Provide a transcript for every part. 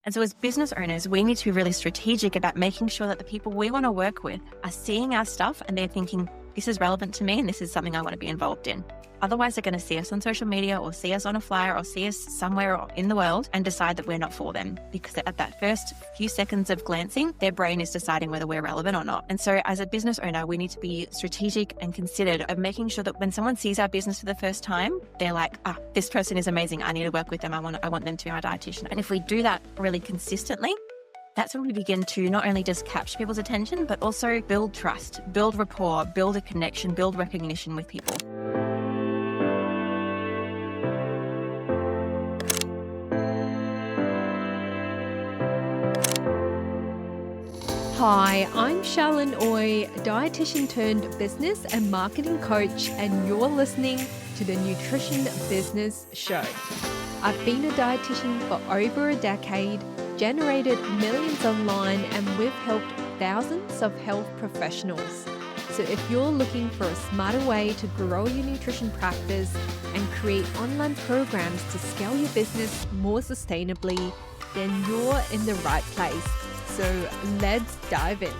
And so as business owners, we need to be really strategic about making sure that the people we want to work with are seeing our stuff and they're thinking, this is relevant to me and this is something I want to be involved in. Otherwise, they're going to see us on social media or see us on a flyer or see us somewhere in the world and decide that we're not for them. Because at that first few seconds of glancing, their brain is deciding whether we're relevant or not. And so as a business owner, we need to be strategic and considered of making sure that when someone sees our business for the first time, they're like, this person is amazing. I need to work with them. I want them to be my dietitian. And if we do that really consistently, that's when we begin to not only just capture people's attention, but also build trust, build rapport, build a connection, build recognition with people. Hi, I'm Charlene Oy, dietitian turned business and marketing coach, and you're listening to the Nutrition Business Show. I've been a dietitian for over a decade, generated millions online, and we've helped thousands of health professionals. So if you're looking for a smarter way to grow your nutrition practice and create online programs to scale your business more sustainably, then you're in the right place. So let's dive in.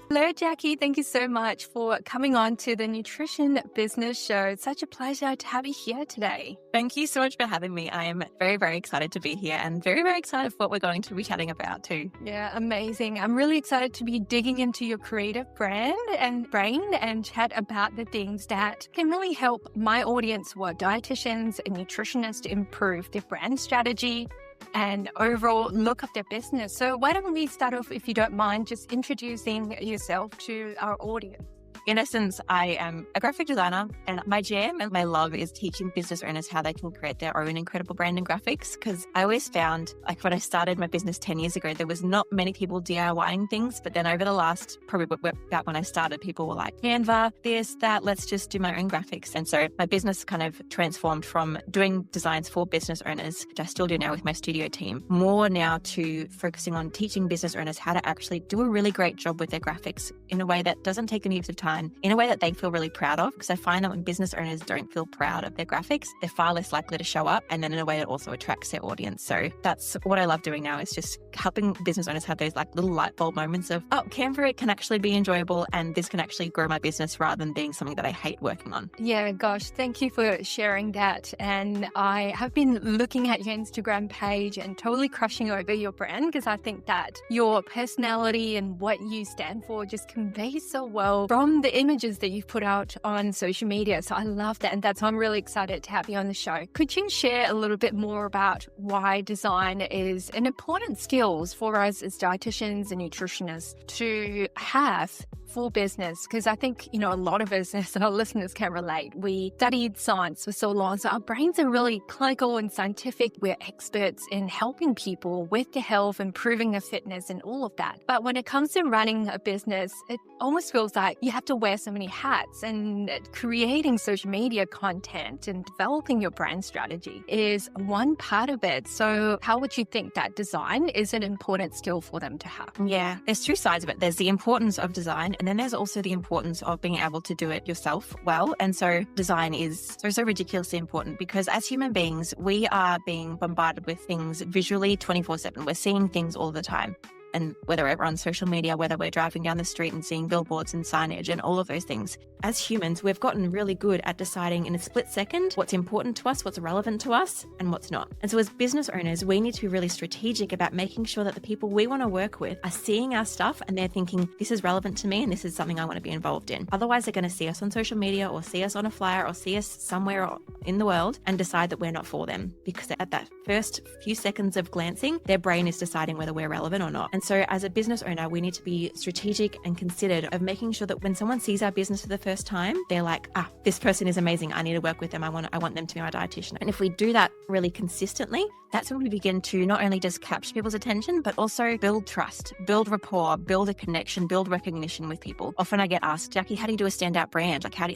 Hello, Jacqui. Thank you so much for coming on to the Nutrition Business Show. It's such a pleasure to have you here today. Thank you so much for having me. I am very, very excited to be here and very, very excited for what we're going to be chatting about too. Yeah, amazing. I'm really excited to be digging into your creative brand and brain and chat about the things that can really help my audience, who are dietitians and nutritionists, improve their brand strategy and overall look of their business. So why don't we start off, if you don't mind, just introducing yourself to our audience? In essence, I am a graphic designer, and my jam and my love is teaching business owners how they can create their own incredible brand and graphics. Because I always found, like when I started my business 10 years ago, there was not many people DIYing things. But then over the last, probably about when I started, people were like, Canva, this, that, let's just do my own graphics. And so my business kind of transformed from doing designs for business owners, which I still do now with my studio team, more now to focusing on teaching business owners how to actually do a really great job with their graphics in a way that doesn't take any of the time, in a way that they feel really proud of. Because I find that when business owners don't feel proud of their graphics, they're far less likely to show up, and then in a way that also attracts their audience. So that's what I love doing now, is just helping business owners have those like little light bulb moments of, Canva, it can actually be enjoyable and this can actually grow my business rather than being something that I hate working on. Yeah, gosh, thank you for sharing that. And I have been looking at your Instagram page and totally crushing over your brand, because I think that your personality and what you stand for just conveys so well from the images that you've put out on social media. So I love that. And that's why I'm really excited to have you on the show. Could you share a little bit more about why design is an important skill for us as dietitians and nutritionists to have for business? Because I think, a lot of us as our listeners can relate. We studied science for so long, so our brains are really clinical and scientific. We're experts in helping people with their health, improving their fitness and all of that. But when it comes to running a business, it almost feels like you have to wear so many hats, and creating social media content and developing your brand strategy is one part of it. So how would you think that design is an important skill for them to have? Yeah, there's two sides of it. There's the importance of design, and then there's also the importance of being able to do it yourself well. And so design is so ridiculously important, because as human beings, we are being bombarded with things visually 24/7. We're seeing things all the time. And whether we're on social media, whether we're driving down the street and seeing billboards and signage and all of those things, as humans, we've gotten really good at deciding in a split second what's important to us, what's relevant to us, and what's not. And so as business owners, we need to be really strategic about making sure that the people we want to work with are seeing our stuff and they're thinking, this is relevant to me and this is something I want to be involved in. Otherwise, they're going to see us on social media or see us on a flyer or see us somewhere in the world and decide that we're not for them. Because at that first few seconds of glancing, their brain is deciding whether we're relevant or not. And so as a business owner, we need to be strategic and considered of making sure that when someone sees our business for the first time, they're like, this person is amazing. I need to work with them. I want them to be my dietitian. And if we do that really consistently, that's when we begin to not only just capture people's attention, but also build trust, build rapport, build a connection, build recognition with people. Often I get asked, Jacqui, how do you do a standout brand? Like how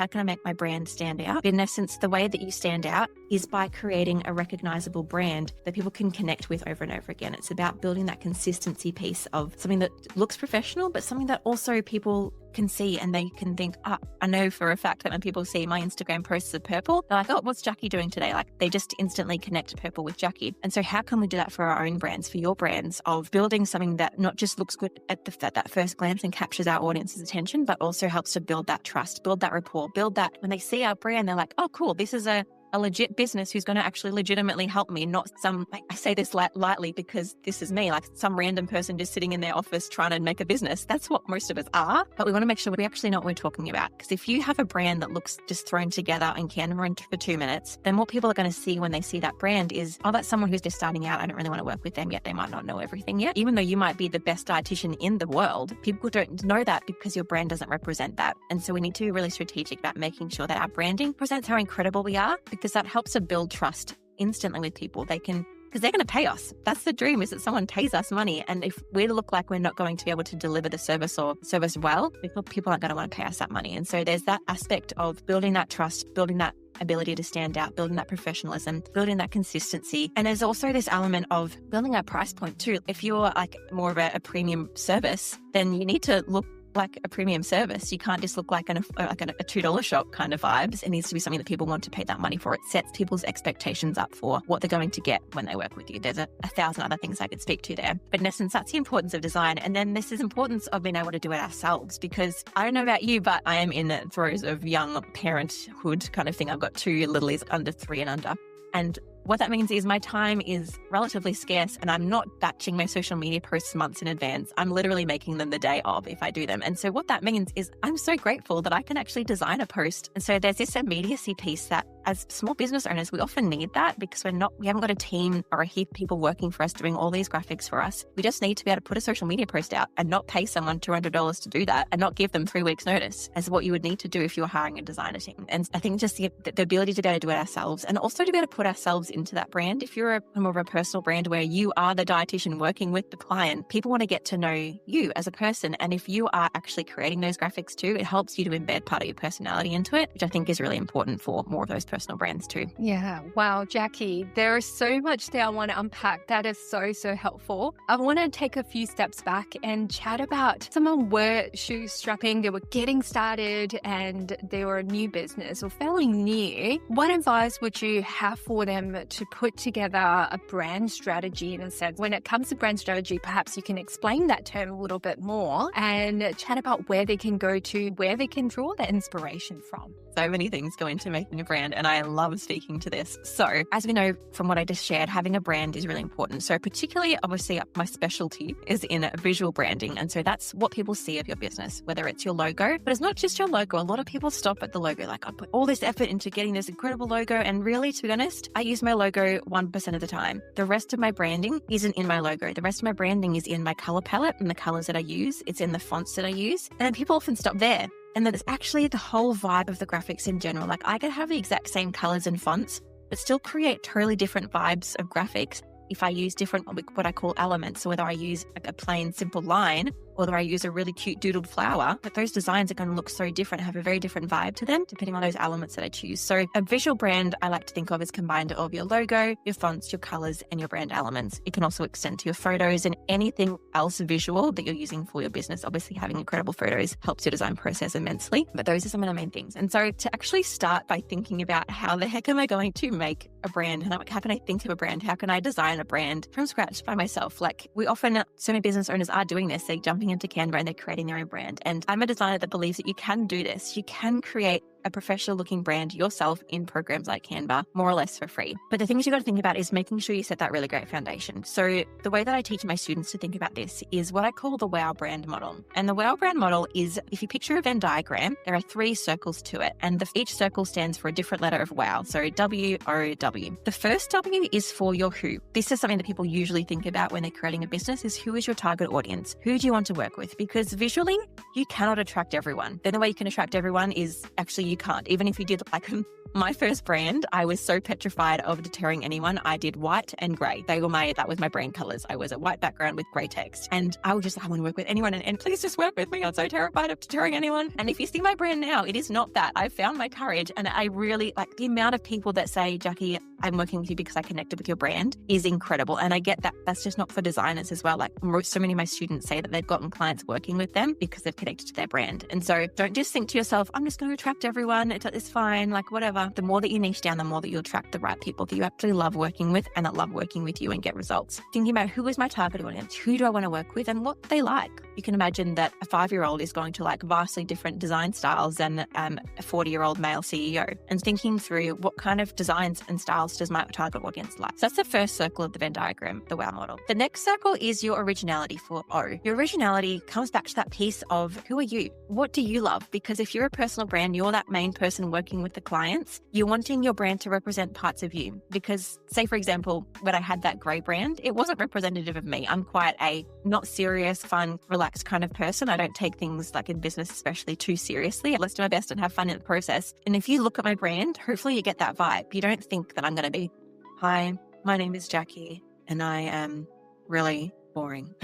can I make my brand stand out? In essence, the way that you stand out is by creating a recognizable brand that people can connect with over and over again. It's about building that consistency piece of something that looks professional, but something that also people can see and they can think, I know for a fact that when people see my Instagram posts of purple, they're like, oh, what's Jacqui doing today? Like they just instantly connect purple with Jacqui. And so how can we do that for our own brands, for your brands, of building something that not just looks good at that first glance and captures our audience's attention, but also helps to build that trust, build that rapport, build that when they see our brand, they're like, oh, cool, this is a legit business who's going to actually legitimately help me, not some, I say this lightly because this is me, like some random person just sitting in their office trying to make a business. That's what most of us are, but we want to make sure we actually know what we're talking about. Because if you have a brand that looks just thrown together in Canva for 2 minutes, then what people are going to see when they see that brand is, oh, that's someone who's just starting out. I don't really want to work with them yet. They might not know everything yet. Even though you might be the best dietitian in the world, people don't know that because your brand doesn't represent that. And so we need to be really strategic about making sure that our branding presents how incredible we are, because that helps to build trust instantly with people. Because they're going to pay us. That's the dream, is that someone pays us money. And if we look like we're not going to be able to deliver the service or service well, people aren't going to want to pay us that money. And so there's that aspect of building that trust, building that ability to stand out, building that professionalism, building that consistency. And there's also this element of building that price point too. If you're like more of a premium service, then you need to look like a premium service. You can't just look like a $2 shop kind of vibes. It needs to be something that people want to pay that money for. It sets people's expectations up for what they're going to get when they work with you. There's a thousand other things I could speak to there. But in essence, that's the importance of design. And then this is importance of being able to do it ourselves, because I don't know about you, but I am in the throes of young parenthood kind of thing. I've got 2 littlies under 3 and under. And what that means is my time is relatively scarce, and I'm not batching my social media posts months in advance. I'm literally making them the day of if I do them. And so what that means is I'm so grateful that I can actually design a post. And so there's this immediacy piece that as small business owners, we often need that because we haven't got a team or a heap of people working for us doing all these graphics for us. We just need to be able to put a social media post out and not pay someone $200 to do that and not give them 3 weeks notice as what you would need to do if you were hiring a designer team. And I think just the ability to be able to do it ourselves, and also to be able to put ourselves into that brand. If you're more of a personal brand where you are the dietitian working with the client, people want to get to know you as a person. And if you are actually creating those graphics too, it helps you to embed part of your personality into it, which I think is really important for more of those personal brands too. Yeah. Wow, Jacqui, there is so much there I want to unpack. That is so helpful. I want to take a few steps back and chat about someone were shoestrapping, they were getting started and they were a new business or fairly new. What advice would you have for them to put together a brand strategy in a sense? When it comes to brand strategy, perhaps you can explain that term a little bit more and chat about where they can go to, where they can draw that inspiration from. So many things go into making a brand, and I love speaking to this. So as we know from what I just shared, having a brand is really important. So particularly, obviously, my specialty is in visual branding. And so that's what people see of your business, whether it's your logo, but it's not just your logo. A lot of people stop at the logo. Like, I put all this effort into getting this incredible logo. And really, to be honest, I use my logo 1% of the time. The rest of my branding isn't in my logo. The rest of my branding is in my color palette and the colors that I use. It's in the fonts that I use. And then people often stop there. And then it's actually the whole vibe of the graphics in general. Like, I could have the exact same colors and fonts, but still create totally different vibes of graphics if I use different, what I call elements. So whether I use a plain simple line, or whether I use a really cute doodled flower, but those designs are going to look so different, have a very different vibe to them, depending on those elements that I choose. So a visual brand I like to think of as combined of your logo, your fonts, your colors, and your brand elements. It can also extend to your photos and anything else visual that you're using for your business. Obviously, having incredible photos helps your design process immensely, but those are some of the main things. And so to actually start by thinking about how the heck am I going to make a brand? How can I think of a brand? How can I design a brand from scratch by myself? Like, we often, so many business owners are doing this. They're jumping into Canva and they're creating their own brand. And I'm a designer that believes that you can do this. You can create a professional looking brand yourself in programs like Canva, more or less for free. But the things you got to think about is making sure you set that really great foundation. So the way that I teach my students to think about this is what I call the WOW brand model. And the WOW brand model is, if you picture a Venn diagram, there are 3 circles to it. And each circle stands for a different letter of WOW. So W-O-W. The first W is for your who. This is something that people usually think about when they're creating a business, is who is your target audience? Who do you want to work with? Because visually, you cannot attract everyone. The only way you can attract everyone is actually you can't. Even if you did like my first brand, I was so petrified of deterring anyone. I did white and grey. That was my brand colours. I was a white background with grey text. And I was just like, I want to work with anyone and please just work with me. I'm so terrified of deterring anyone. And if you see my brand now, it is not that. I've found my courage, and I really like the amount of people that say, Jacqui, I'm working with you because I connected with your brand is incredible. And I get that that's just not for designers as well. Like so many of my students say that they've gotten clients working with them because they've connected to their brand. And so don't just think to yourself, I'm just going to attract everyone. It's fine, like whatever. The more that you niche down, the more that you attract the right people that you actually love working with and that love working with you and get results. Thinking about who is my target audience, who do I want to work with and what they like. You can imagine that a 5-year-old is going to like vastly different design styles than a 40-year-old male CEO, and thinking through what kind of designs and styles does my target audience like. So that's the first circle of the Venn diagram, the WOW model. The next circle is your originality for O. Your originality comes back to that piece of who are you? What do you love? Because if you're a personal brand, you're that main person working with the clients. You're wanting your brand to represent parts of you. Because say, for example, when I had that grey brand, it wasn't representative of me. I'm quite a not serious, fun, relaxed kind of person. I don't take things like in business especially too seriously. Let's do my best and have fun in the process. And if you look at my brand, hopefully you get that vibe. You don't think that I'm going to be, hi, my name is Jacqui and I am really boring.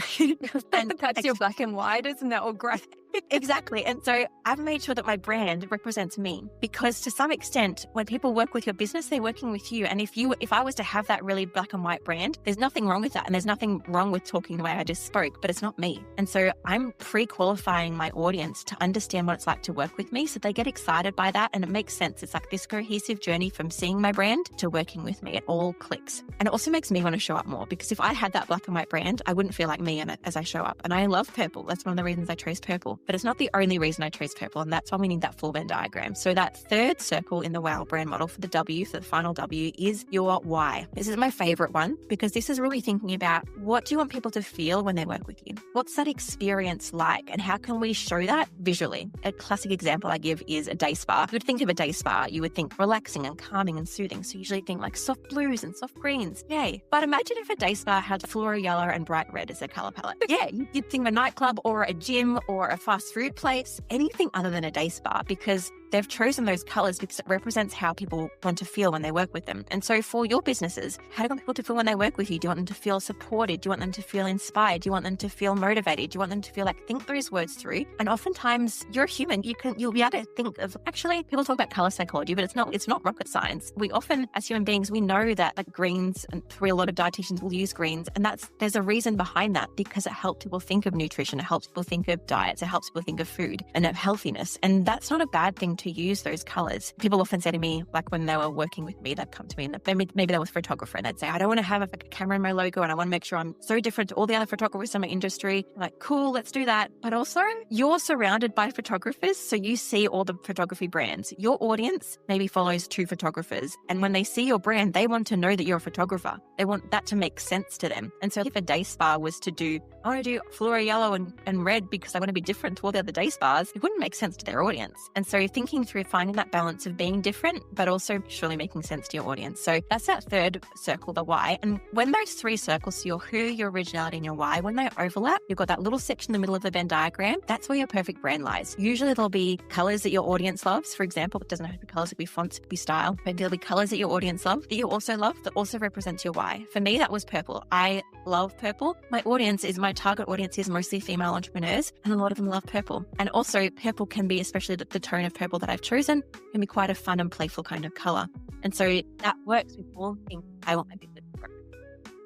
And that's your black and white, isn't that all great? Exactly. And so I've made sure that my brand represents me, because to some extent, when people work with your business, they're working with you. And if I was to have that really black and white brand, there's nothing wrong with that. And there's nothing wrong with talking the way I just spoke, but it's not me. And so I'm pre-qualifying my audience to understand what it's like to work with me. So they get excited by that. And it makes sense. It's like this cohesive journey from seeing my brand to working with me. It all clicks. And it also makes me want to show up more, because if I had that black and white brand, I wouldn't feel like me in it as I show up. And I love purple. That's one of the reasons I chose purple. But it's not the only reason I chose purple, and that's why we need that full Venn diagram. So that third circle in the WOW brand model for the W, for the final W, is your why. This is my favorite one, because this is really thinking about what do you want people to feel when they work with you? What's that experience like, and how can we show that visually? A classic example I give is a day spa. You would think of a day spa, you would think relaxing and calming and soothing. So you usually think like soft blues and soft greens. Yay. But imagine if a day spa had floral yellow and bright red as their color palette. Yeah, you'd think of a nightclub or a gym or a fast food place, anything other than a day spa, because they've chosen those colors because it represents how people want to feel when they work with them. And so for your businesses, how do you want people to feel when they work with you? Do you want them to feel supported? Do you want them to feel inspired? Do you want them to feel motivated? Do you want them to feel like, think those words through? And oftentimes you're a human. You'll be able to think of, actually, people talk about color psychology, but it's not rocket science. We often, as human beings, we know that like greens, and a lot of dietitians will use greens. And there's a reason behind that, because it helps people think of nutrition. It helps people think of diets. It helps people think of food and of healthiness. And that's not a bad thing to use those colors. People often say to me, like when they were working with me, they'd come to me and maybe they were a photographer, and they'd say, I don't want to have a camera in my logo, and I want to make sure I'm so different to all the other photographers in my industry. I'm like, cool, let's do that. But also, you're surrounded by photographers, so you see all the photography brands. Your audience maybe follows 2 photographers. And when they see your brand, they want to know that you're a photographer. They want that to make sense to them. And so if a day spa was to do, I want to do floral yellow and red because I want to be different to all the other day spas, it wouldn't make sense to their audience. And so thinking through finding that balance of being different, but also surely making sense to your audience. So that's that third circle, the why. And when those 3 circles, so your who, your originality, and your why, when they overlap, you've got that little section in the middle of the Venn diagram. That's where your perfect brand lies. Usually there'll be colors that your audience loves. For example, it doesn't have to be colors, it could be fonts, it could be style, but there'll be colors that your audience love that you also love that also represents your why. For me, that was purple. I love purple. My target audience is mostly female entrepreneurs, and a lot of them love purple. And also purple can be, especially the tone of purple that I've chosen, can be quite a fun and playful kind of color. And so that works with all things I want my business to grow.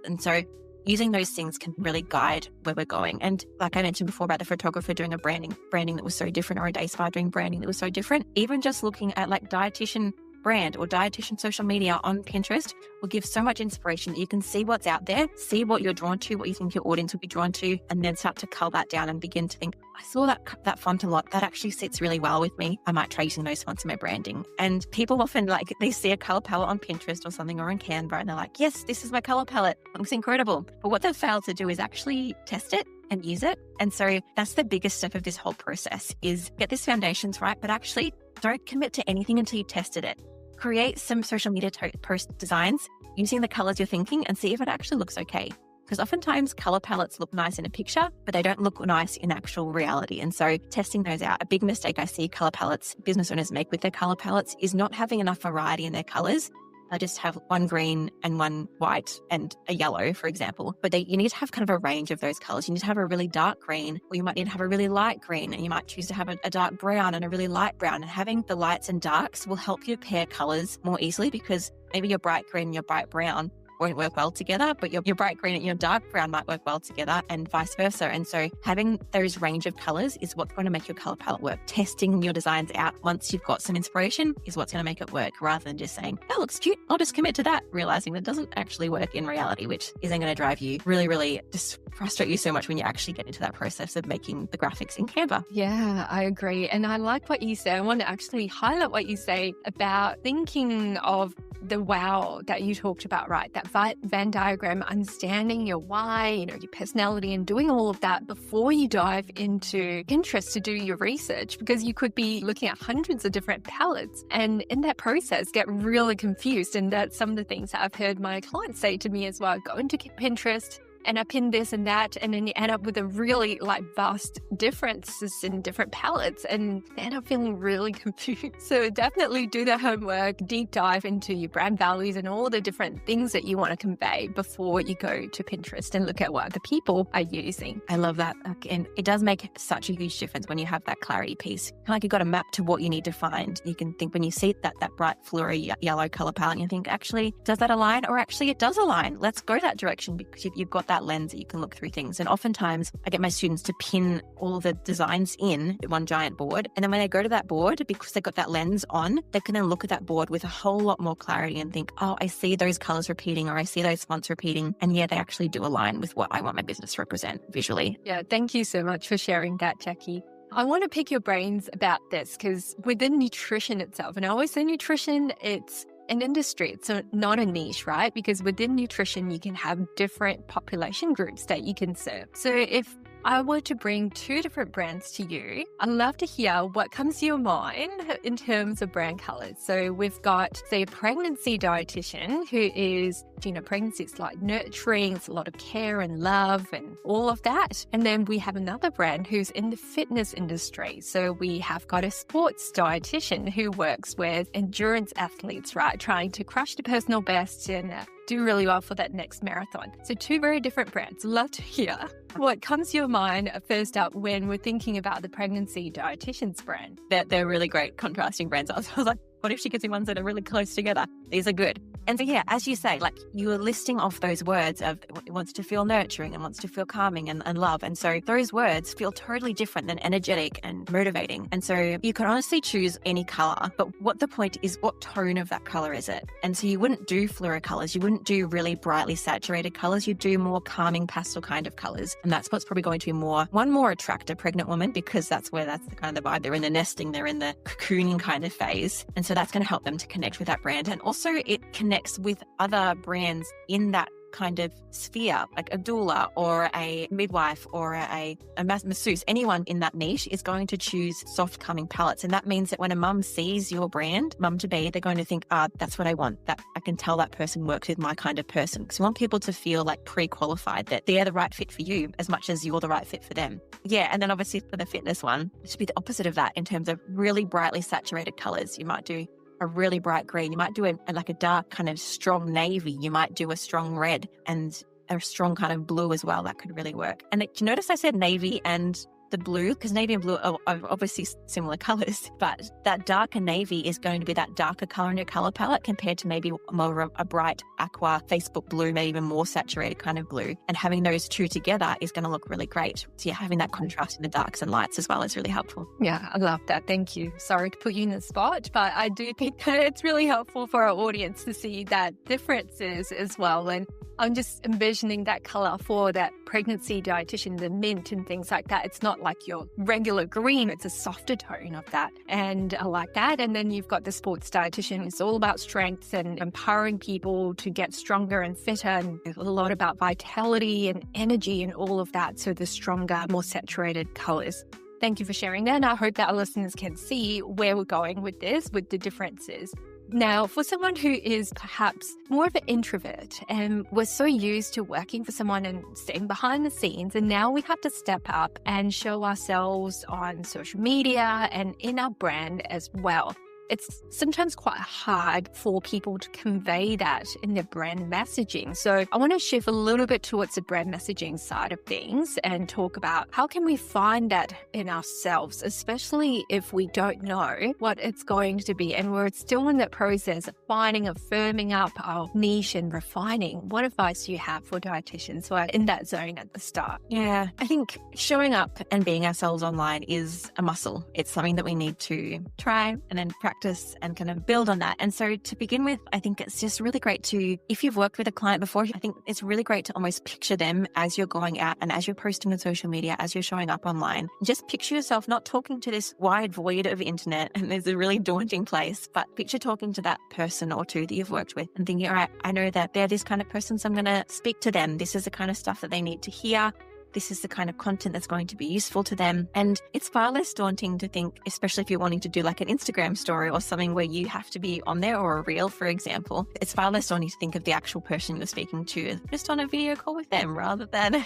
And so using those things can really guide where we're going. And like I mentioned before about the photographer doing a branding that was so different, or a day spa doing branding that was so different, even just looking at like dietitian brand or dietitian social media on Pinterest will give so much inspiration that you can see what's out there, see what you're drawn to, what you think your audience would be drawn to, and then start to cull that down and begin to think, I saw that font a lot. That actually sits really well with me. I might try using those fonts in my branding. And people often they see a color palette on Pinterest or something, or on Canva, and they're like, yes, this is my color palette. It looks incredible. But what they've failed to do is actually test it and use it. And so that's the biggest step of this whole process, is get these foundations right, but actually don't commit to anything until you've tested it. Create some social media post designs using the colors you're thinking and see if it actually looks okay. because oftentimes color palettes look nice in a picture, but they don't look nice in actual reality. And so testing those out, a big mistake I see color palettes, business owners make with their color palettes is not having enough variety in their colors. I just have one green and one white and a yellow, for example. But you need to have kind of a range of those colors. You need to have a really dark green, or you might need to have a really light green, and you might choose to have a dark brown and a really light brown. And having the lights and darks will help you pair colors more easily, because maybe your bright green and your bright brown won't work well together, but your bright green and your dark brown might work well together, and vice versa. And so having those range of colors is what's going to make your color palette work. Testing your designs out once you've got some inspiration is what's going to make it work, rather than just saying, that looks cute, I'll just commit to that, realizing that doesn't actually work in reality, which isn't going to drive you really just frustrate you so much when you actually get into that process of making the graphics in Canva. Yeah, I agree. And I like what you say. I want to actually highlight what you say about thinking of the wow that you talked about, right? That Venn diagram, understanding your why, your personality, and doing all of that before you dive into Pinterest to do your research, because you could be looking at hundreds of different palettes and in that process get really confused. And that's some of the things that I've heard my clients say to me as well. Go into Pinterest and I pin this and that, and then you end up with a really vast differences in different palettes and end up feeling really confused. So definitely do the homework, deep dive into your brand values and all the different things that you want to convey before you go to Pinterest and look at what other people are using. I love that. And it does make such a huge difference when you have that clarity piece. Kind of like you've got a map to what you need to find. You can think when you see that bright fluory yellow color palette, and you think, actually, does that align? Or actually it does align. Let's go that direction, because you've got that lens that you can look through things. And oftentimes I get my students to pin all the designs in one giant board. And then when they go to that board, because they've got that lens on, they can then look at that board with a whole lot more clarity and think, oh, I see those colors repeating, or I see those fonts repeating. And yeah, they actually do align with what I want my business to represent visually. Yeah, thank you so much for sharing that, Jacqui. I want to pick your brains about this, because within nutrition itself, and I always say nutrition, it's an industry. It's not a niche, right? Because within nutrition, you can have different population groups that you can serve. So if I were to bring two different brands to you, I'd love to hear what comes to your mind in terms of brand colors. So we've got, say, a pregnancy dietitian who is, pregnancy is like nurturing, it's a lot of care and love and all of that. And then we have another brand who's in the fitness industry. So we have got a sports dietitian who works with endurance athletes, right? Trying to crush the personal best and do really well for that next marathon. So two very different brands. Love to hear what comes to your mind first up when we're thinking about the pregnancy dietitian's brand. They're really great contrasting brands. I was like, what if she gets me ones that are really close together? These are good. And so, yeah, as you say, you are listing off those words of it wants to feel nurturing and wants to feel calming and love. And so those words feel totally different than energetic and motivating. And so you can honestly choose any color, but what the point is, what tone of that color is it? And so you wouldn't do fluoro colors. You wouldn't do really brightly saturated colors. You do more calming pastel kind of colors. And that's what's probably going to be more attract a pregnant woman, because that's the kind of the vibe. They're in the nesting, they're in the cocooning kind of phase. And so that's going to help them to connect with that brand. And also it connects with other brands in that kind of sphere, like a doula or a midwife or a masseuse. Anyone in that niche is going to choose soft calming palettes. And that means that when a mum sees your brand, mum to be, they're going to think, that's what I want. That I can tell that person works with my kind of person. Because we want people to feel like pre-qualified, that they're the right fit for you as much as you're the right fit for them. Yeah. And then obviously for the fitness one, it should be the opposite of that in terms of really brightly saturated colors. You might do a really bright green. You might do a dark kind of strong navy. You might do a strong red and a strong kind of blue as well. That could really work. And do you notice I said navy and the blue? Because navy and blue are obviously similar colors, but that darker navy is going to be that darker color in your color palette compared to maybe more of a bright aqua Facebook blue, maybe even more saturated kind of blue. And having those two together is going to look really great. So yeah, having that contrast in the darks and lights as well is really helpful. Yeah, I love that. Thank you. Sorry to put you in the spot, but I do think that it's really helpful for our audience to see that differences as well. And I'm just envisioning that color for that pregnancy dietitian, the mint and things like that. It's not like your regular green, it's a softer tone of that. And I like that. And then you've got the sports dietitian. It's all about strength and empowering people to get stronger and fitter, and a lot about vitality and energy and all of that. So the stronger, more saturated colors. Thank you for sharing that. And I hope that our listeners can see where we're going with this, with the differences. Now, for someone who is perhaps more of an introvert and we're so used to working for someone and staying behind the scenes, and now we have to step up and show ourselves on social media and in our brand as well. It's sometimes quite hard for people to convey that in their brand messaging. So I want to shift a little bit towards the brand messaging side of things and talk about how can we find that in ourselves, especially if we don't know what it's going to be and we're still in that process of finding and firming up our niche and refining. What advice do you have for dietitians who are in that zone at the start? Yeah, I think showing up and being ourselves online is a muscle. It's something that we need to try and then practice and kind of build on that. And so to begin with, I think it's just really great to, if you've worked with a client before, I think it's really great to almost picture them as you're going out and as you're posting on social media, as you're showing up online. Just picture yourself not talking to this wide void of internet, and there's a really daunting place, but picture talking to that person or two that you've worked with and thinking, all right, I know that they're this kind of person, so I'm going to speak to them. This is the kind of stuff that they need to hear. This is the kind of content that's going to be useful to them. And it's far less daunting to think, especially if you're wanting to do like an Instagram story or something where you have to be on there, or a reel, for example. It's far less daunting to think of the actual person you're speaking to just on a video call with them rather than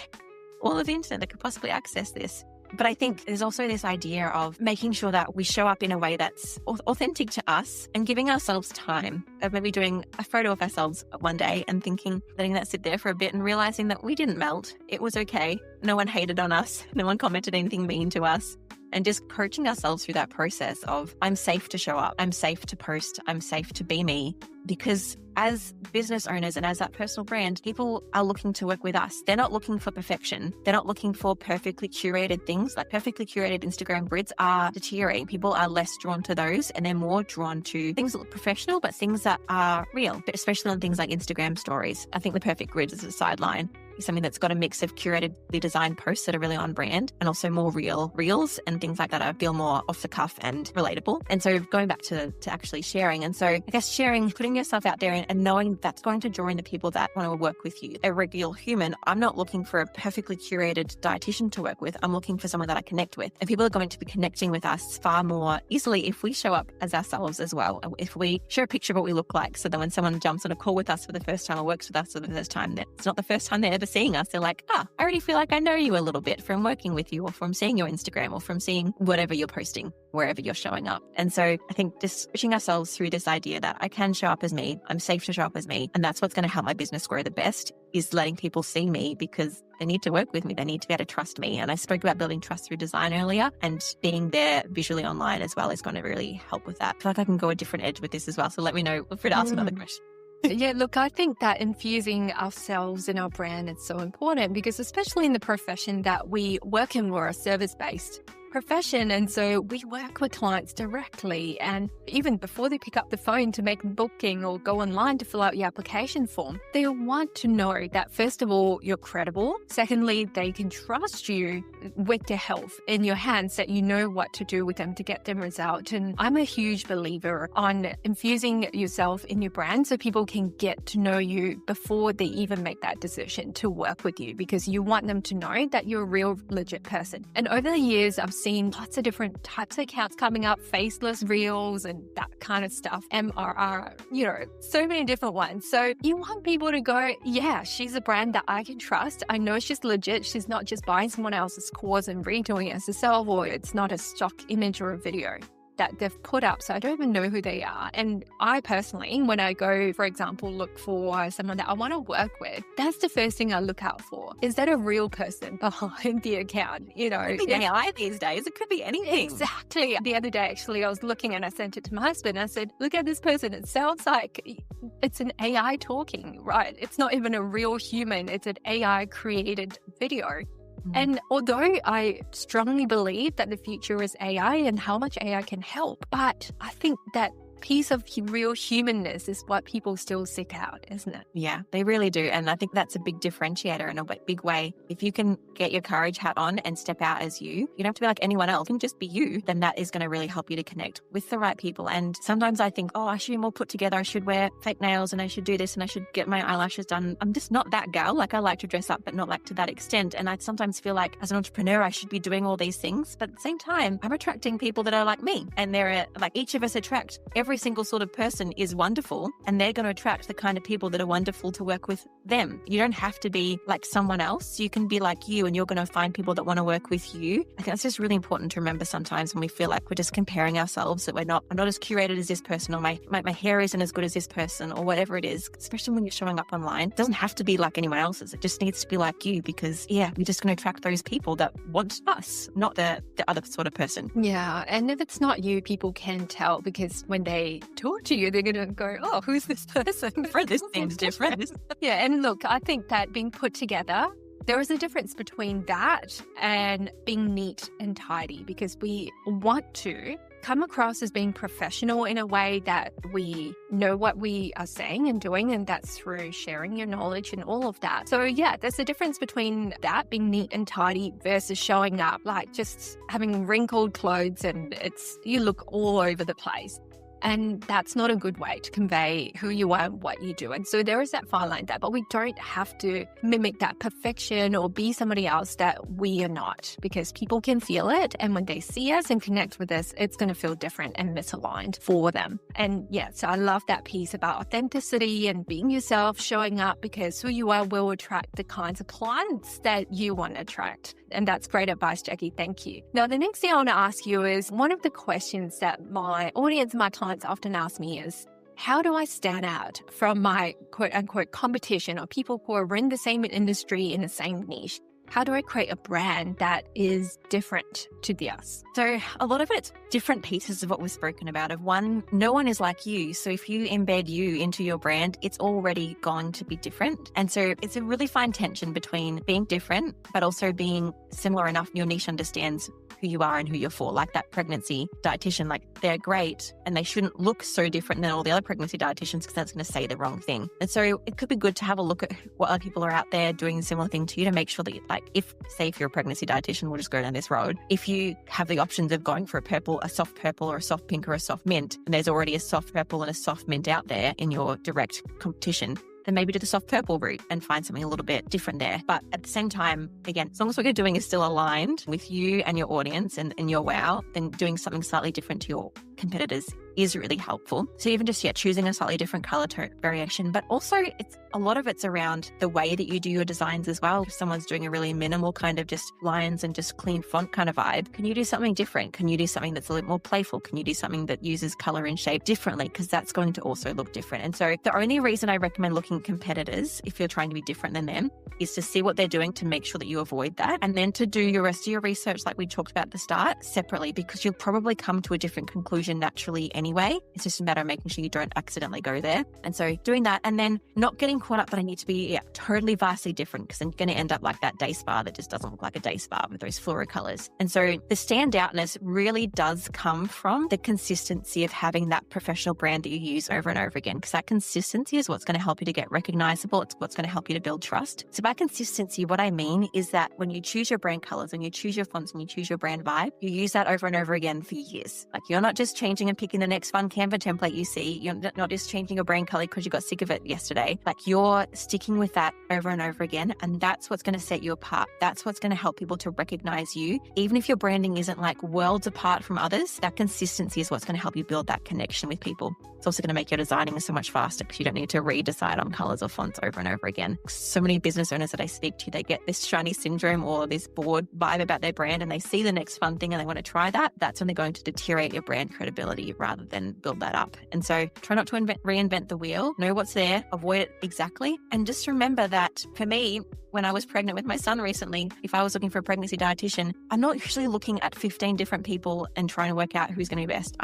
all of the internet that could possibly access this. But I think there's also this idea of making sure that we show up in a way that's authentic to us and giving ourselves time of maybe doing a photo of ourselves one day and letting that sit there for a bit and realizing that we didn't melt. It was okay. No one hated on us. No one commented anything mean to us. And just coaching ourselves through that process of, I'm safe to show up. I'm safe to post. I'm safe to be me. Because as business owners and as that personal brand, people are looking to work with us. They're not looking for perfection. They're not looking for perfectly curated things. Like perfectly curated Instagram grids are deteriorating. People are less drawn to those, and they're more drawn to things that look professional, but things that are real, but especially on things like Instagram stories. I think the perfect grid is a sideline. Is something that's got a mix of curatedly designed posts that are really on brand and also more real reels and things like that I feel more off the cuff and relatable. And so going back to actually sharing. And so I guess sharing, putting yourself out there and knowing that's going to draw in the people that want to work with you. A regular human, I'm not looking for a perfectly curated dietitian to work with. I'm looking for someone that I connect with. And people are going to be connecting with us far more easily if we show up as ourselves as well. If we share a picture of what we look like, so that when someone jumps on a call with us for the first time or works with us for the first time, that it's not the first time they're ever seeing us. They're like, I already feel like I know you a little bit from working with you or from seeing your Instagram or from seeing whatever you're posting, wherever you're showing up. And so I think just pushing ourselves through this idea that I can show up as me, I'm safe to show up as me. And that's what's going to help my business grow the best, is letting people see me because they need to work with me. They need to be able to trust me. And I spoke about building trust through design earlier, and being there visually online as well is going to really help with that. I feel like I can go a different edge with this as well. So let me know if we'd ask another question. Yeah, look, I think that infusing ourselves in our brand is so important because especially in the profession that we work in, we're a service-based profession. And so we work with clients directly. And even before they pick up the phone to make a booking or go online to fill out your application form, they want to know that, first of all, you're credible. Secondly, they can trust you with their health in your hands, that you know what to do with them to get them result. And I'm a huge believer on infusing yourself in your brand so people can get to know you before they even make that decision to work with you, because you want them to know that you're a real legit person. And over the years, I've seen lots of different types of accounts coming up, faceless reels and that kind of stuff, MRR, so many different ones. So you want people to go, yeah, she's a brand that I can trust. I know she's legit. She's not just buying someone else's course and redoing it as herself, or it's not a stock image or a video that they've put up, so I don't even know who they are. And I personally, when I go, for example, look for someone that I want to work with, that's the first thing I look out for. Is that a real person behind the account? It could be AI these days. It could be anything. Exactly. The other day, actually, I was looking and I sent it to my husband. I said, look at this person. It sounds like it's an AI talking, right? It's not even a real human. It's an AI created video. And although I strongly believe that the future is AI and how much AI can help, but I think that piece of real humanness is what people still seek out, isn't it? Yeah, they really do. And I think that's a big differentiator in a big way. If you can get your courage hat on and step out as you don't have to be like anyone else, you can just be you, then that is going to really help you to connect with the right people. And sometimes I think, I should be more put together. I should wear fake nails and I should do this and I should get my eyelashes done. I'm just not that gal. Like, I like to dress up, but not like to that extent. And I sometimes feel like as an entrepreneur, I should be doing all these things. But at the same time, I'm attracting people that are like me. And they're like, each of us attract every every single sort of person is wonderful, and they're going to attract the kind of people that are wonderful to work with them. You don't have to be like someone else. You can be like you, and you're going to find people that want to work with you. I think that's just really important to remember sometimes when we feel like we're just comparing ourselves, that I'm not as curated as this person, or my hair isn't as good as this person, or whatever it is, especially when you're showing up online. It doesn't have to be like anyone else's. It just needs to be like you, because we're just going to attract those people that want us, not the other sort of person. Yeah. And if it's not you, people can tell, because when they talk to you, they're going to go, oh, who's this person? This seems different. Yeah. And look, I think that being put together, there is a difference between that and being neat and tidy, because we want to come across as being professional in a way that we know what we are saying and doing, and that's through sharing your knowledge and all of that. So yeah, there's a difference between that, being neat and tidy, versus showing up like just having wrinkled clothes and you look all over the place. And that's not a good way to convey who you are and what you do. And so there is that fine line there, but we don't have to mimic that perfection or be somebody else that we are not, because people can feel it. And when they see us and connect with us, it's going to feel different and misaligned for them. And yeah, so I love that piece about authenticity and being yourself, showing up, because who you are will attract the kinds of clients that you want to attract. And that's great advice, Jacqui. Thank you. Now, the next thing I want to ask you is, one of the questions that my audience and my clients often ask me is, how do I stand out from my quote unquote competition, or people who are in the same industry, in the same niche? How do I create a brand that is different to theirs? So a lot of it's different pieces of what we've spoken about. Of one, no one is like you. So if you embed you into your brand, it's already going to be different. And so it's a really fine tension between being different, but also being similar enough your niche understands who you are and who you're for. Like that pregnancy dietitian, like they're great and they shouldn't look so different than all the other pregnancy dietitians, because that's going to say the wrong thing. And so it could be good to have a look at what other people are out there doing a similar thing to you, to make sure that if you're a pregnancy dietitian, we'll just go down this road. If you have the options of going for a soft purple or a soft pink or a soft mint, and there's already a soft purple and a soft mint out there in your direct competition, then maybe do the soft purple route and find something a little bit different there. But at the same time, again, as long as what you're doing is still aligned with you and your audience and your wow, then doing something slightly different to your competitors is really helpful. So even just choosing a slightly different color variation, but also a lot of it's around the way that you do your designs as well. If someone's doing a really minimal kind of just lines and just clean font kind of vibe, can you do something different? Can you do something that's a little more playful? Can you do something that uses color and shape differently? Because that's going to also look different. And so the only reason I recommend looking at competitors, if you're trying to be different than them, is to see what they're doing to make sure that you avoid that. And then to do your rest of your research, like we talked about at the start, separately, because you'll probably come to a different conclusion naturally anyway. It's just a matter of making sure you don't accidentally go there. And so doing that, and then not getting caught up that I need to be totally vastly different, because then you're going to end up like that day spa that just doesn't look like a day spa with those fluoro colors. And so the standoutness really does come from the consistency of having that professional brand that you use over and over again, because that consistency is what's going to help you to get recognizable. It's what's going to help you to build trust. So by consistency, what I mean is that when you choose your brand colors, when you choose your fonts, when you choose your brand vibe, you use that over and over again for years. Like you're not just changing and picking the next fun Canva template you see. You're not just changing your brand color because you got sick of it yesterday. Like you're sticking with that over and over again. And that's what's going to set you apart. That's what's going to help people to recognize you. Even if your branding isn't like worlds apart from others, that consistency is what's going to help you build that connection with people. It's also going to make your designing so much faster, because you don't need to redecide on colors or fonts over and over again. So many business owners that I speak to, they get this shiny syndrome or this bored vibe about their brand, and they see the next fun thing and they want to try that. That's when they're going to deteriorate your brand credibility rather than build that up. And so try not to reinvent the wheel. Know what's there, avoid it exactly. And just remember that for me, when I was pregnant with my son recently, if I was looking for a pregnancy dietitian, I'm not usually looking at 15 different people and trying to work out who's going to be best.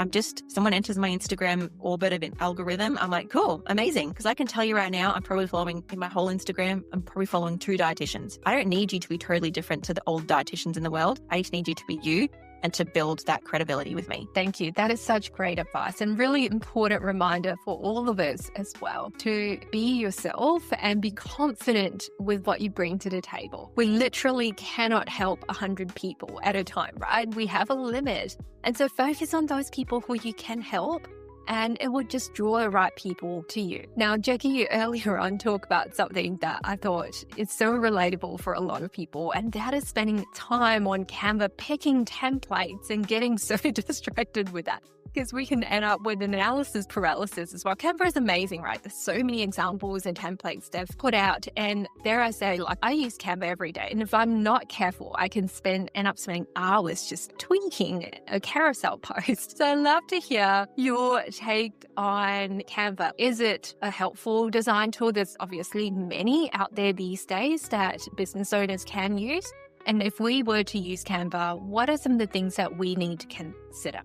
Someone enters my Instagram orbit of an algorithm. I'm like, cool, amazing. Because I can tell you right now, I'm probably following in my whole Instagram, I'm probably following 2 dietitians. I don't need you to be totally different to the old dietitians in the world. I just need you to be you and to build that credibility with me. Thank you. That is such great advice, and really important reminder for all of us as well, to be yourself and be confident with what you bring to the table. We literally cannot help 100 people at a time, right? We have a limit. And so focus on those people who you can help, and it will just draw the right people to you. Now, Jacqui, you earlier on talked about something that I thought is so relatable for a lot of people, and that is spending time on Canva picking templates and getting so distracted with that. because we can end up with analysis paralysis as well. Canva is amazing, right? There's so many examples and templates they've put out. And there I say, like, I use Canva every day. And if I'm not careful, I can end up spending hours just tweaking a carousel post. So I'd love to hear your take on Canva. Is it a helpful design tool? There's obviously many out there these days that business owners can use. And if we were to use Canva, what are some of the things that we need to consider?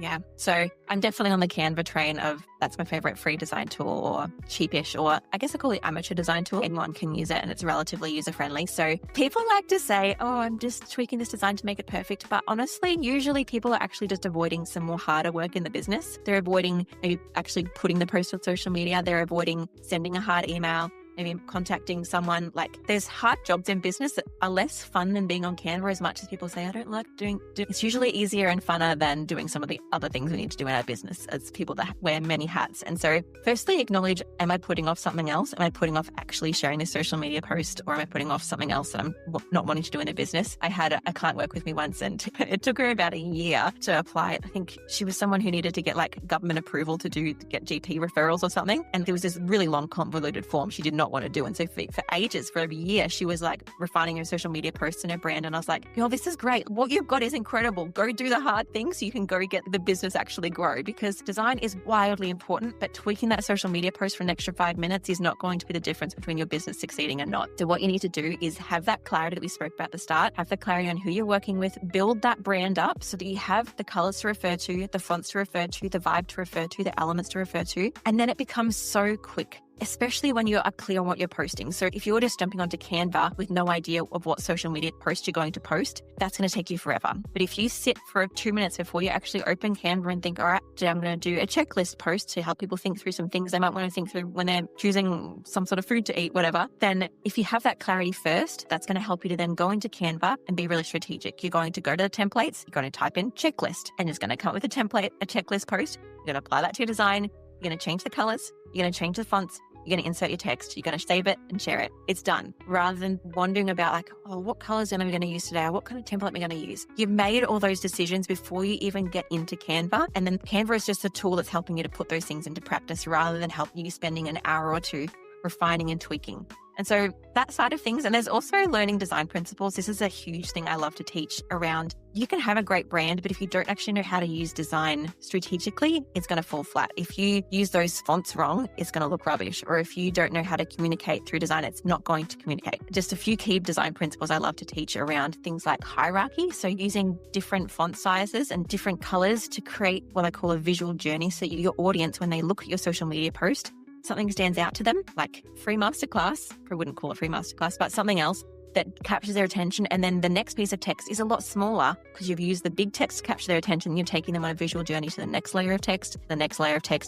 Yeah. So I'm definitely on the Canva train of that's my favorite free design tool, or cheapish, or I guess I call it amateur design tool. Anyone can use it and it's relatively user-friendly. So people like to say, oh, I'm just tweaking this design to make it perfect. But honestly, usually people are actually just avoiding some more harder work in the business. They're avoiding maybe actually putting the post on social media. They're avoiding sending a hard email, maybe contacting someone. Like, there's hard jobs in business that are less fun than being on Canva, as much as people say, I don't like doing. It's usually easier and funner than doing some of the other things we need to do in our business as people that wear many hats. And so firstly, acknowledge, am I putting off something else? Am I putting off actually sharing this social media post, or am I putting off something else that I'm not wanting to do in a business? I had a client work with me once, and it took her about a year to apply. I think she was someone who needed to get like government approval to get GP referrals or something. And there was this really long, convoluted form she did not want to do. And so for ages, for over a year, she was like refining her social media posts and her brand. And I was like, girl, this is great. What you've got is incredible. Go do the hard things so you can go get the business actually grow, because design is wildly important, but tweaking that social media post for an extra 5 minutes is not going to be the difference between your business succeeding and not. So what you need to do is have that clarity that we spoke about at the start, have the clarity on who you're working with, build that brand up so that you have the colors to refer to, the fonts to refer to, the vibe to refer to, the elements to refer to, and then it becomes so quick, especially when you are clear on what you're posting. So if you're just jumping onto Canva with no idea of what social media post you're going to post, that's going to take you forever. But if you sit for 2 minutes before you actually open Canva and think, all right, today I'm going to do a checklist post to help people think through some things they might want to think through when they're choosing some sort of food to eat, whatever, then if you have that clarity first, that's going to help you to then go into Canva and be really strategic. You're going to go to the templates, you're going to type in checklist, and it's going to come up with a template, a checklist post. You're going to apply that to your design. You're going to change the colors. You're going to change the fonts. You're going to insert your text. You're going to save it and share it. It's done. Rather than wondering about like, oh, what colors am I going to use today? Or what kind of template am I going to use? You've made all those decisions before you even get into Canva. And then Canva is just a tool that's helping you to put those things into practice rather than helping you spending an hour or two refining and tweaking. And so that side of things, and there's also learning design principles. This is a huge thing I love to teach around. You can have a great brand, but if you don't actually know how to use design strategically, it's going to fall flat. If you use those fonts wrong, it's going to look rubbish. Or if you don't know how to communicate through design, it's not going to communicate. Just a few key design principles I love to teach around things like hierarchy. So using different font sizes and different colors to create what I call a visual journey. So your audience, when they look at your social media post, something stands out to them, like free masterclass. I wouldn't call it free masterclass, but something else that captures their attention. And then the next piece of text is a lot smaller because you've used the big text to capture their attention. You're taking them on a visual journey to the next layer of text,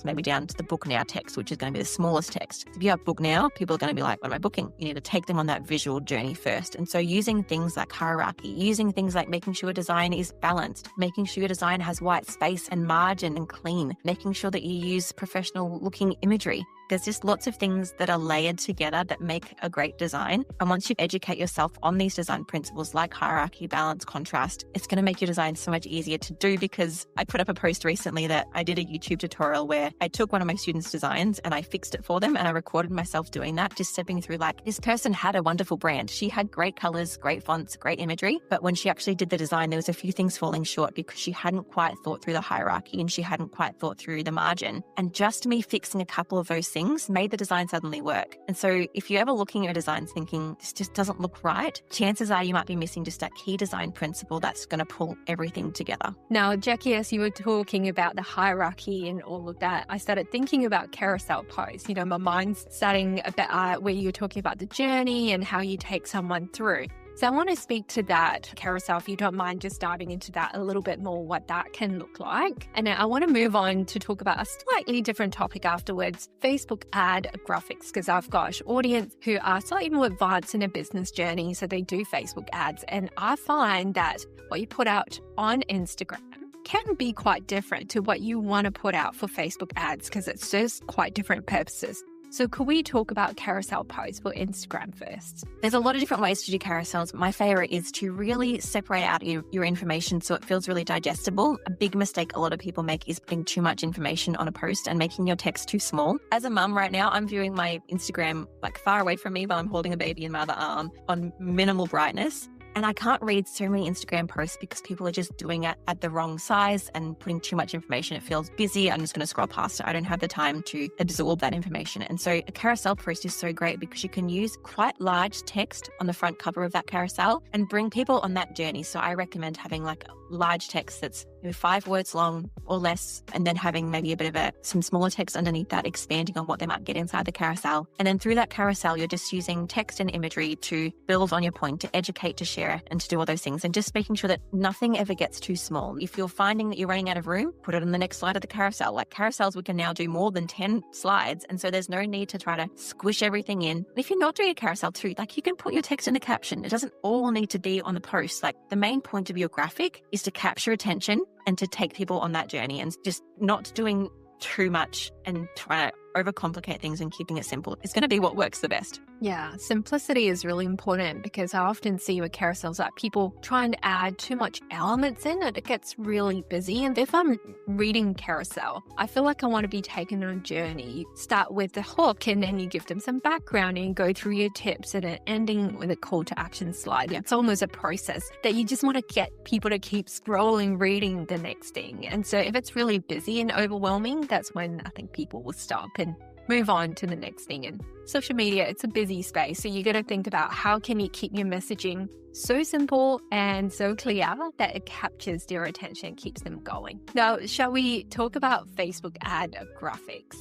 maybe down to the book now text, which is going to be the smallest text. So if you have book now, people are going to be like, what am I booking? You need to take them on that visual journey first. And so using things like hierarchy, using things like making sure design is balanced, making sure your design has white space and margin and clean, making sure that you use professional looking imagery. There's just lots of things that are layered together that make a great design. And once you educate yourself on these design principles like hierarchy, balance, contrast, it's going to make your design so much easier to do. Because I put up a post recently that I did a YouTube tutorial where I took one of my students' designs and I fixed it for them, and I recorded myself doing that, just stepping through like, this person had a wonderful brand. She had great colors, great fonts, great imagery. But when she actually did the design, there was a few things falling short because she hadn't quite thought through the hierarchy and she hadn't quite thought through the margin. And just me fixing a couple of those things made the design suddenly work. And so if you're ever looking at your designs thinking, this just doesn't look right, chances are you might be missing just that key design principle that's going to pull everything together. Now, Jacqui, as you were talking about the hierarchy and all of that, I started thinking about carousel posts. My mind's starting about where you were talking about the journey and how you take someone through. So I want to speak to that carousel, if you don't mind just diving into that a little bit more, what that can look like. And I want to move on to talk about a slightly different topic afterwards, Facebook ad graphics, because I've got audience who are slightly more advanced in a business journey, so they do Facebook ads. And I find that what you put out on Instagram can be quite different to what you want to put out for Facebook ads because it serves quite different purposes. So could we talk about carousel posts for Instagram first? There's a lot of different ways to do carousels. My favorite is to really separate out your information so it feels really digestible. A big mistake a lot of people make is putting too much information on a post and making your text too small. As a mum right now, I'm viewing my Instagram like far away from me while I'm holding a baby in my other arm on minimal brightness. And I can't read so many Instagram posts because people are just doing it at the wrong size and putting too much information. It feels busy. I'm just going to scroll past it. I don't have the time to absorb that information. And so a carousel post is so great because you can use quite large text on the front cover of that carousel and bring people on that journey. So I recommend having like large text that's 5 words long or less, and then having maybe a bit of some smaller text underneath that, expanding on what they might get inside the carousel. And then through that carousel, you're just using text and imagery to build on your point, to educate, to share, and to do all those things. And just making sure that nothing ever gets too small. If you're finding that you're running out of room, put it on the next slide of the carousel. Like carousels, we can now do more than 10 slides. And so there's no need to try to squish everything in. And if you're not doing a carousel too, like you can put your text in the caption. It doesn't all need to be on the post. Like the main point of your graphic is to capture attention and to take people on that journey, and just not doing too much and trying to overcomplicate things and keeping it simple. It's going to be what works the best. Yeah, simplicity is really important because I often see with carousels that people try and add too much elements in it. It gets really busy. And if I'm reading carousel, I feel like I want to be taken on a journey. You start with the hook and then you give them some background and go through your tips and then ending with a call to action slide. It's almost a process that you just want to get people to keep scrolling, reading the next thing. And so if it's really busy and overwhelming, that's when I think people will stop and move on to the next thing. And social media, it's a busy space. So you got to think about how can you keep your messaging so simple and so clear that it captures their attention, keeps them going. Now, shall we talk about Facebook ad graphics?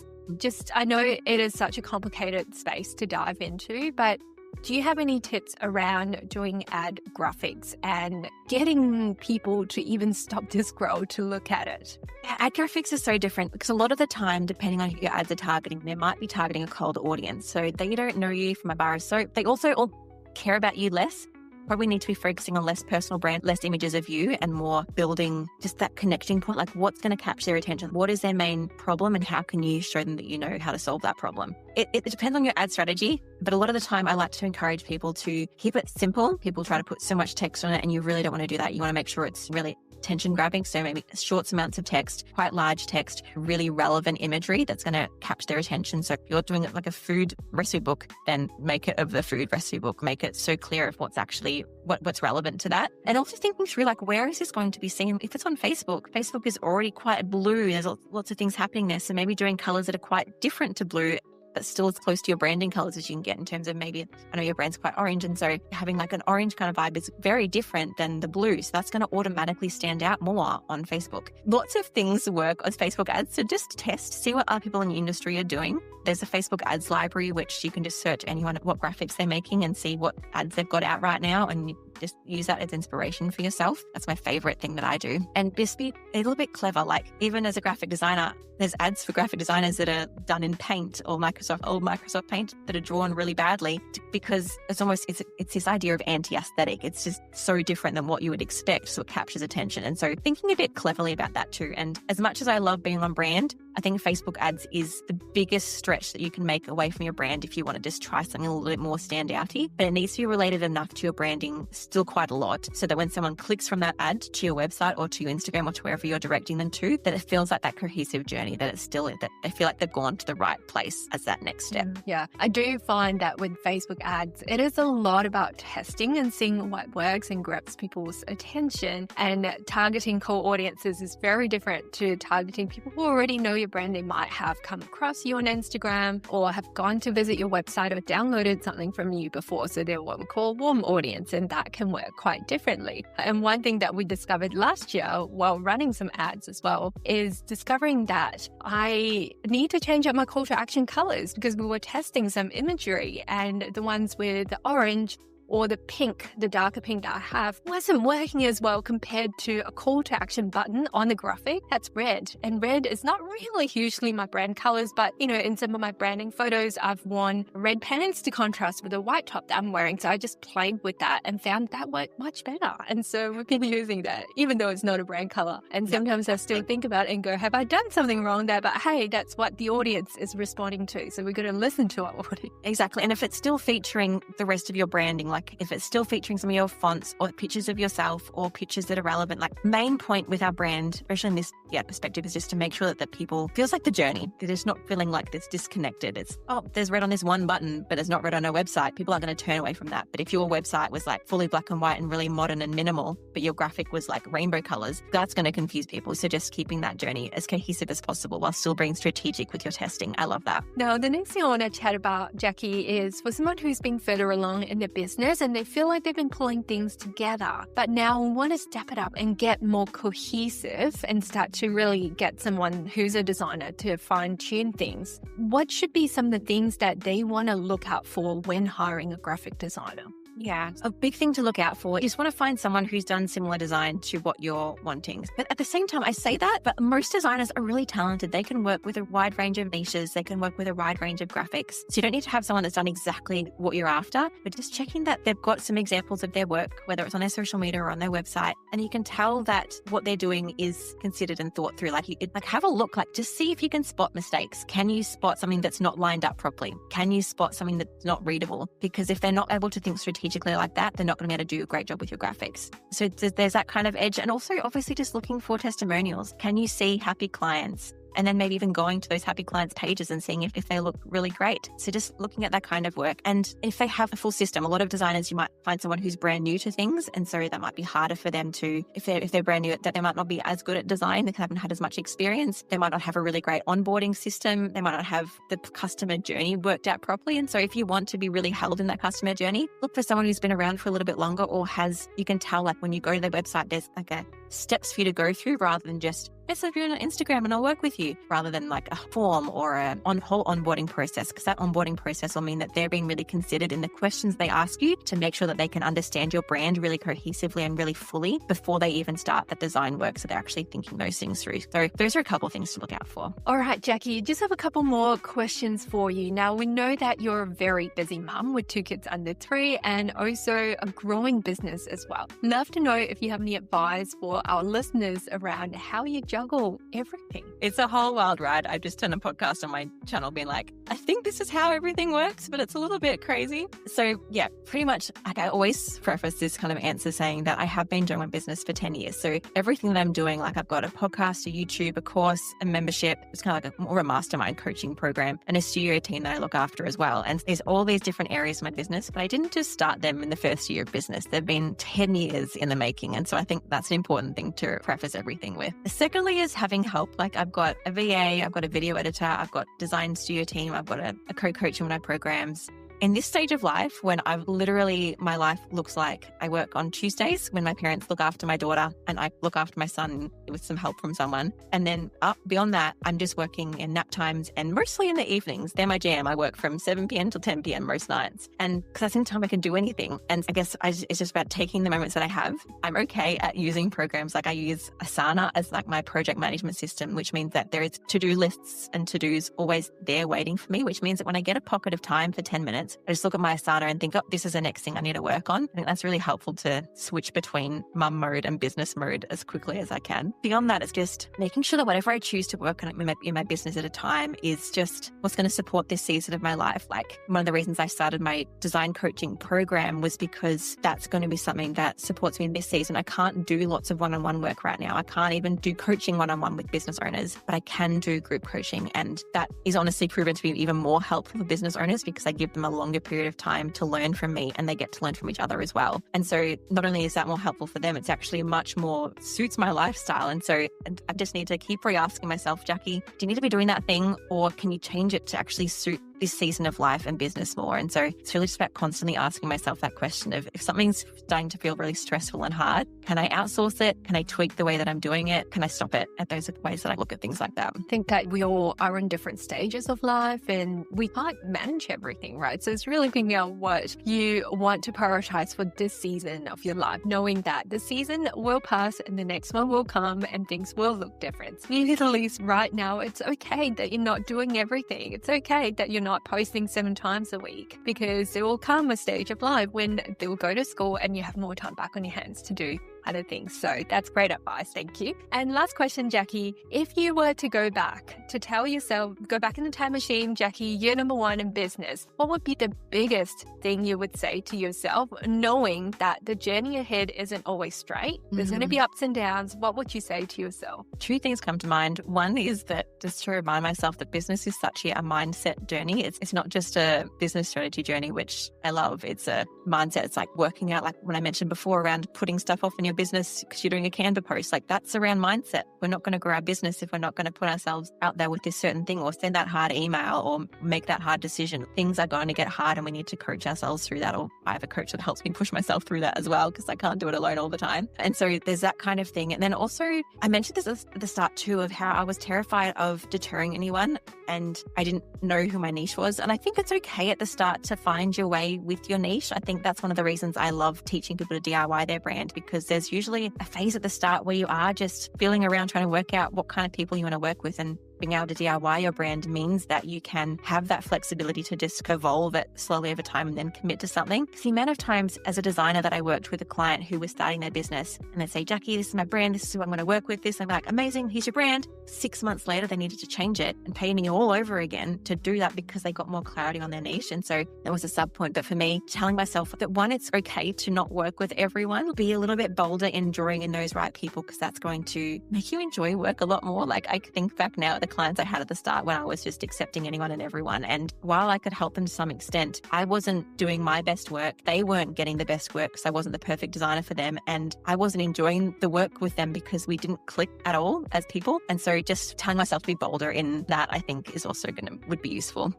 I know it is such a complicated space to dive into, but do you have any tips around doing ad graphics and getting people to even stop the scroll to look at it? Yeah, ad graphics are so different because a lot of the time, depending on who your ads are targeting, they might be targeting a cold audience. So they don't know you from a bar of soap. They also all care about you less. Probably need to be focusing on less personal brand, less images of you, and more building just that connecting point, like what's going to capture their attention, what is their main problem, and how can you show them that you know how to solve that problem. It depends on your ad strategy, but a lot of the time I like to encourage people to keep it simple. People try to put so much text on it and you really don't want to do that. You want to make sure it's really attention grabbing. So maybe short amounts of text, quite large text, really relevant imagery that's going to capture their attention. So if you're doing it like a food recipe book, then make it of the food recipe book, make it so clear of what's actually what's relevant to that. And also thinking through like, where is this going to be seen? If it's on Facebook, Facebook is already quite blue. There's lots of things happening there. So maybe doing colors that are quite different to blue, but still as close to your branding colors as you can get in terms of maybe, I know your brand's quite orange. And so having like an orange kind of vibe is very different than the blue. So that's going to automatically stand out more on Facebook. Lots of things work as Facebook ads. So just test, see what other people in your industry are doing. There's a Facebook ads library, which you can just search anyone, what graphics they're making and see what ads they've got out right now. And you just use that as inspiration for yourself. That's my favorite thing that I do. And just be a little bit clever. Like even as a graphic designer, there's ads for graphic designers that are done in Paint or Microsoft Paint that are drawn really badly because it's this idea of anti-aesthetic. It's just so different than what you would expect. So it captures attention. And so thinking a bit cleverly about that too. And as much as I love being on brand, I think Facebook ads is the biggest stretch that you can make away from your brand if you want to just try something a little bit more standouty. But it needs to be related enough to your branding still quite a lot so that when someone clicks from that ad to your website or to your Instagram or to wherever you're directing them to, that it feels like that cohesive journey, that it's still that they feel like they've gone to the right place as that next step. Yeah, I do find that with Facebook ads, it is a lot about testing and seeing what works and grabs people's attention. And targeting core audiences is very different to targeting people who already know your brand. They might have come across you on Instagram or have gone to visit your website or downloaded something from you before. So they're what we call a warm audience, and that can work quite differently. And one thing that we discovered last year while running some ads as well is discovering that I need to change up my call to action colors because we were testing some imagery, and the ones with the orange or the pink, the darker pink that I have, wasn't working as well compared to a call to action button on the graphic that's red. And red is not really usually my brand colors, but in some of my branding photos, I've worn red pants to contrast with the white top that I'm wearing. So I just played with that and found that worked much better. And so we've been using that, even though it's not a brand color. And sometimes I still think about it and go, have I done something wrong there? But hey, that's what the audience is responding to. So we're going to listen to our audience. Exactly. And if it's still featuring the rest of your branding, like if it's still featuring some of your fonts or pictures of yourself or pictures that are relevant, like main point with our brand, especially in this perspective, is just to make sure that people feels like the journey. They're just not feeling like it's disconnected. It's, there's red on this one button, but it's not red on our website. People aren't going to turn away from that. But if your website was like fully black and white and really modern and minimal, but your graphic was like rainbow colors, that's going to confuse people. So just keeping that journey as cohesive as possible while still being strategic with your testing. I love that. Now, the next thing I want to chat about, Jacqui, is for someone who's been further along in their business and they feel like they've been pulling things together, but now want to step it up and get more cohesive and start to really get someone who's a designer to fine tune things. What should be some of the things that they want to look out for when hiring a graphic designer? Yeah, a big thing to look out for. You just want to find someone who's done similar design to what you're wanting. But at the same time, I say that, but most designers are really talented. They can work with a wide range of niches. They can work with a wide range of graphics. So you don't need to have someone that's done exactly what you're after, but just checking that they've got some examples of their work, whether it's on their social media or on their website. And you can tell that what they're doing is considered and thought through. Like have a look, like just see if you can spot mistakes. Can you spot something that's not lined up properly? Can you spot something that's not readable? Because if they're not able to think strategically like that, they're not going to be able to do a great job with your graphics. So there's that kind of edge. And also obviously just looking for testimonials. Can you see happy clients? And then maybe even going to those happy clients' pages and seeing if they look really great. So just looking at that kind of work. And if they have a full system, a lot of designers, you might find someone who's brand new to things. And so that might be harder for them to, if they're brand new, that they might not be as good at design. They haven't had as much experience. They might not have a really great onboarding system. They might not have the customer journey worked out properly. And so if you want to be really held in that customer journey, look for someone who's been around for a little bit longer or you can tell like when you go to their website, there's like a steps for you to go through rather than just message you on Instagram and I'll work with you, rather than like a form or a whole onboarding process, because that onboarding process will mean that they're being really considered in the questions they ask you to make sure that they can understand your brand really cohesively and really fully before they even start that design work. So they're actually thinking those things through. So those are a couple of things to look out for. All right, Jacqui, just have a couple more questions for you. Now, we know that you're a very busy mum with 2 kids under 3 and also a growing business as well. Love to know if you have any advice for our listeners around how you juggle everything. It's a whole wild ride. I've just done a podcast on my channel being like, I think this is how everything works, but it's a little bit crazy. So yeah, pretty much like I always preface this kind of answer saying that I have been doing my business for 10 years. So everything that I'm doing, like I've got a podcast, a YouTube, a course, a membership, it's kind of like more a mastermind coaching program and a studio team that I look after as well. And there's all these different areas of my business, but I didn't just start them in the first year of business. They've been 10 years in the making. And so I think that's an important thing to preface everything with. Secondly is having help. Like I've got a VA, I've got a video editor, I've got design studio team, I've got a co-coach in my programs. In this stage of life, when I've literally, my life looks like I work on Tuesdays when my parents look after my daughter and I look after my son with some help from someone. And then up beyond that, I'm just working in nap times and mostly in the evenings. They're my jam. I work from 7 p.m. till 10 p.m. most nights. And because that's the only time I can do anything. And I guess it's just about taking the moments that I have. I'm okay at using programs. Like I use Asana as like my project management system, which means that there is to-do lists and to-dos always there waiting for me, which means that when I get a pocket of time for 10 minutes, I just look at my Asana and think, oh, this is the next thing I need to work on. I think that's really helpful to switch between mum mode and business mode as quickly as I can. Beyond that, it's just making sure that whatever I choose to work on in my business at a time is just what's going to support this season of my life. Like one of the reasons I started my design coaching program was because that's going to be something that supports me in this season. I can't do lots of one-on-one work right now. I can't even do coaching one-on-one with business owners, but I can do group coaching. And that is honestly proven to be even more helpful for business owners because I give them a longer period of time to learn from me and they get to learn from each other as well. And so not only is that more helpful for them, it's actually much more suits my lifestyle. And so I just need to keep re-asking myself, Jacqui, do you need to be doing that thing or can you change it to actually suit this season of life and business more. And so it's really just about constantly asking myself that question of, if something's starting to feel really stressful and hard, can I outsource it? Can I tweak the way that I'm doing it? Can I stop it? And those are the ways that I look at things like that. I think that we all are in different stages of life and we can't manage everything, right? So it's really figuring out what you want to prioritize for this season of your life, knowing that the season will pass and the next one will come and things will look different. At least right now, it's okay that you're not doing everything. It's okay that you're not posting 7 times a week, because there will come a stage of life when they will go to school and you have more time back on your hands to do other things. So that's great advice. Thank you. And last question, Jacqui, if you were to go back to tell yourself, go back in the time machine, Jacqui, year number 1 in business, what would be the biggest thing you would say to yourself, knowing that the journey ahead isn't always straight? There's going to be ups and downs. What would you say to yourself? 2 things come to mind. One is that just to remind myself that business is such a mindset journey. It's not just a business strategy journey, which I love. It's a mindset. It's like working out, like when I mentioned before, around putting stuff off in your business because you're doing a Canva post, like that's around mindset. We're not going to grow our business if we're not going to put ourselves out there with this certain thing or send that hard email or make that hard decision. Things are going to get hard and we need to coach ourselves through that. Or I have a coach that helps me push myself through that as well, because I can't do it alone all the time. And so there's that kind of thing. And then also, I mentioned this at the start too, of how I was terrified of deterring anyone and I didn't know who my niche was. And I think it's okay at the start to find your way with your niche. I think that's one of the reasons I love teaching people to DIY their brand, because there's usually a phase at the start where you are just feeling around trying to work out what kind of people you want to work with, and being able to DIY your brand means that you can have that flexibility to just evolve it slowly over time and then commit to something. Because the amount of times as a designer that I worked with a client who was starting their business and they'd say, Jacqui, this is my brand, this is who I'm going to work with, this. I'm like, amazing, here's your brand. 6 months later, they needed to change it and pay me all over again to do that because they got more clarity on their niche. And so that was a sub point. But for me, telling myself that one, it's okay to not work with everyone, be a little bit bolder in drawing in those right people, because that's going to make you enjoy work a lot more. Like I think back now at the clients I had at the start when I was just accepting anyone and everyone. And while I could help them to some extent, I wasn't doing my best work. They weren't getting the best work because I wasn't the perfect designer for them. And I wasn't enjoying the work with them because we didn't click at all as people. And so just telling myself to be bolder in that, I think is also would be useful.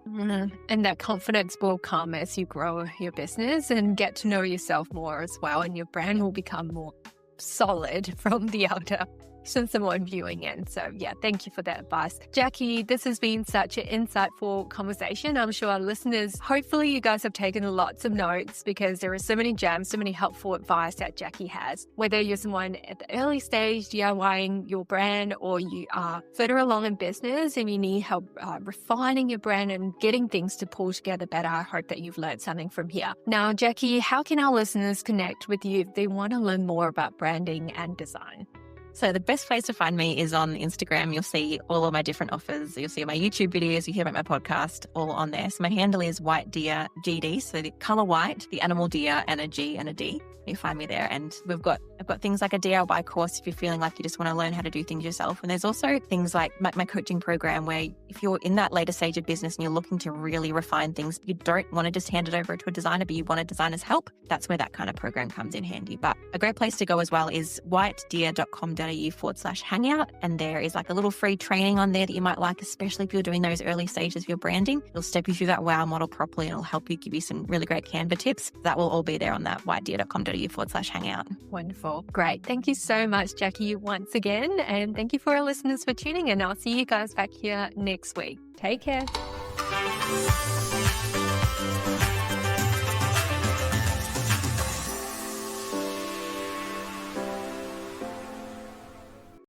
And that confidence will come as you grow your business and get to know yourself more as well. And your brand will become more solid from the outer since someone viewing in. So yeah, thank you for that advice. Jacqui, this has been such an insightful conversation. I'm sure our listeners, hopefully you guys have taken lots of notes, because there are so many gems, so many helpful advice that Jacqui has. Whether you're someone at the early stage DIYing your brand, or you are further along in business and you need help refining your brand and getting things to pull together better, I hope that you've learned something from here. Now, Jacqui, how can our listeners connect with you if they want to learn more about branding and design? So the best place to find me is on Instagram. You'll see all of my different offers. You'll see my YouTube videos. You hear about my podcast, all on there. So my handle is White Deer GD. So the color white, the animal deer, and a G and a D. You find me there. And I've got things like a DIY course if you're feeling like you just want to learn how to do things yourself. And there's also things like my coaching program, where if you're in that later stage of business and you're looking to really refine things, you don't want to just hand it over to a designer, but you want a designer's help. That's where that kind of program comes in handy. But a great place to go as well is whitedeer.com.au/hangout. And there is like a little free training on there that you might like, especially if you're doing those early stages of your branding. It'll step you through that WOW model properly and it'll help you, give you some really great Canva tips. That will all be there on that whitedeer.com.au/hangout. Wonderful. Great. Thank you so much, Jacqui, once again. And thank you for our listeners for tuning in. I'll see you guys back here next week. Take care.